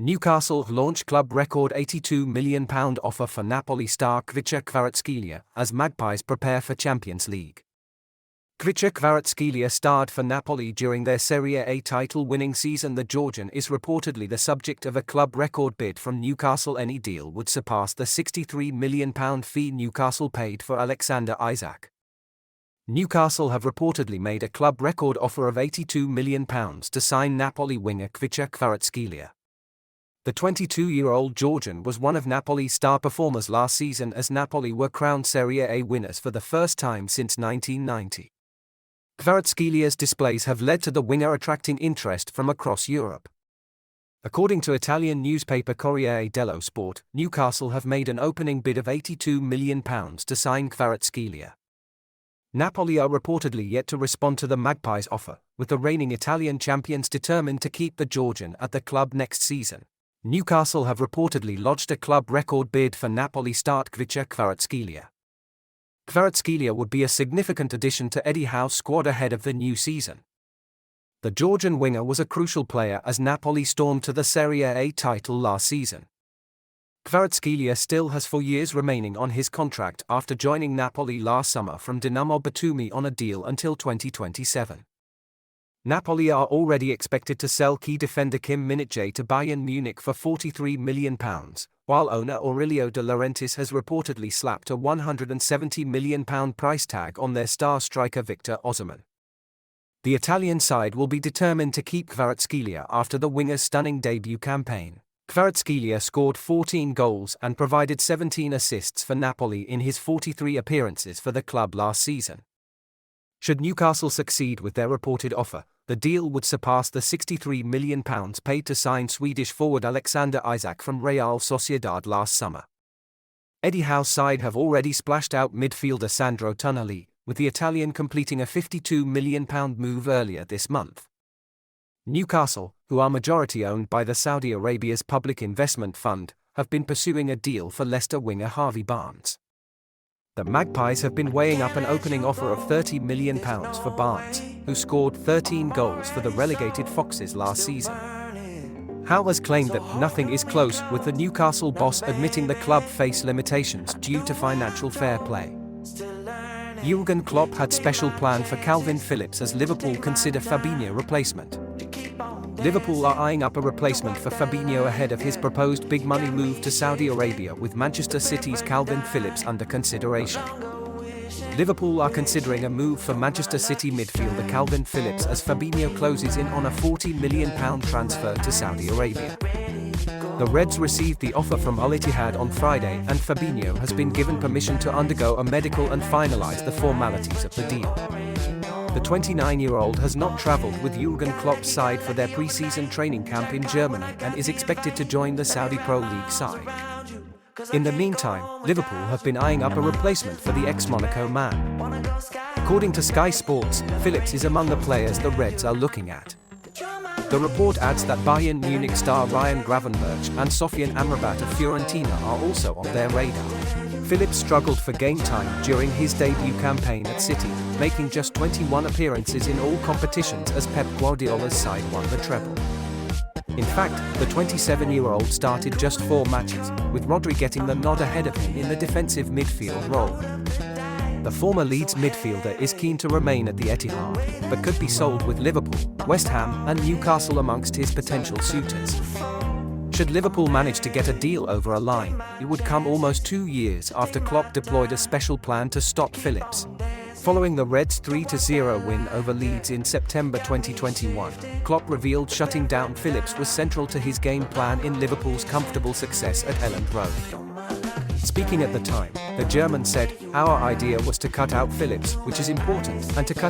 Newcastle launch club record £82 million offer for Napoli star Khvicha Kvaratskhelia as Magpies prepare for Champions League. Khvicha Kvaratskhelia starred for Napoli during their Serie A title-winning season. The Georgian is reportedly the subject of a club record bid from Newcastle. Any deal would surpass the £63 million fee Newcastle paid for Alexander Isak. Newcastle have reportedly made a club record offer of £82 million to sign Napoli winger Khvicha Kvaratskhelia. The 22-year-old Georgian was one of Napoli's star performers last season as Napoli were crowned Serie A winners for the first time since 1990. Kvaratskelia's displays have led to the winger attracting interest from across Europe. According to Italian newspaper Corriere dello Sport, Newcastle have made an opening bid of £82 million to sign Kvaratskhelia. Napoli are reportedly yet to respond to the Magpies' offer, with the reigning Italian champions determined to keep the Georgian at the club next season. Newcastle have reportedly lodged a club record bid for Napoli star Khvicha Kvaratskhelia. Kvaratskhelia would be a significant addition to Eddie Howe's squad ahead of the new season. The Georgian winger was a crucial player as Napoli stormed to the Serie A title last season. Kvaratskhelia still has 4 years remaining on his contract after joining Napoli last summer from Dinamo Batumi on a deal until 2027. Napoli are already expected to sell key defender Kim Min-jae to Bayern Munich for £43 million, while owner Aurelio De Laurentiis has reportedly slapped a £170 million price tag on their star striker Victor Osimhen. The Italian side will be determined to keep Kvaratskhelia after the winger's stunning debut campaign. Kvaratskhelia scored 14 goals and provided 17 assists for Napoli in his 43 appearances for the club last season. Should Newcastle succeed with their reported offer, the deal would surpass the £63 million paid to sign Swedish forward Alexander Isak from Real Sociedad last summer. Eddie Howe's side have already splashed out midfielder Sandro Tonali, with the Italian completing a £52 million move earlier this month. Newcastle, who are majority owned by the Saudi Arabia's Public Investment Fund, have been pursuing a deal for Leicester winger Harvey Barnes. The Magpies have been weighing up an opening offer of £30 million for Barnes, who scored 13 goals for the relegated Foxes last season. Howe has claimed that nothing is close, with the Newcastle boss admitting the club face limitations due to financial fair play. Jurgen Klopp had special plan for Kalvin Phillips as Liverpool consider Fabinho replacement. Liverpool are eyeing up a replacement for Fabinho ahead of his proposed big money move to Saudi Arabia, with Manchester City's Kalvin Phillips under consideration. Liverpool are considering a move for Manchester City midfielder Kalvin Phillips as Fabinho closes in on a £40 million transfer to Saudi Arabia. The Reds received the offer from Al Ittihad on Friday, and Fabinho has been given permission to undergo a medical and finalise the formalities of the deal. The 29-year-old has not travelled with Jurgen Klopp's side for their pre-season training camp in Germany and is expected to join the Saudi Pro League side. In the meantime, Liverpool have been eyeing up a replacement for the ex-Monaco man. According to Sky Sports, Phillips is among the players the Reds are looking at. The report adds that Bayern Munich star Ryan Gravenberch and Sofian Amrabat of Fiorentina are also on their radar. Phillips struggled for game time during his debut campaign at City, making just 21 appearances in all competitions as Pep Guardiola's side won the treble. In fact, the 27-year-old started just 4 matches, with Rodri getting the nod ahead of him in the defensive midfield role. The former Leeds midfielder is keen to remain at the Etihad, but could be sold with Liverpool, West Ham and Newcastle amongst his potential suitors. Should Liverpool manage to get a deal over a line, it would come almost 2 years after Klopp deployed a special plan to stop Phillips. Following the Reds' 3-0 win over Leeds in September 2021, Klopp revealed shutting down Phillips was central to his game plan in Liverpool's comfortable success at Elland Road. Speaking at the time, the German said, "Our idea was to cut out Phillips, which is important, and to cut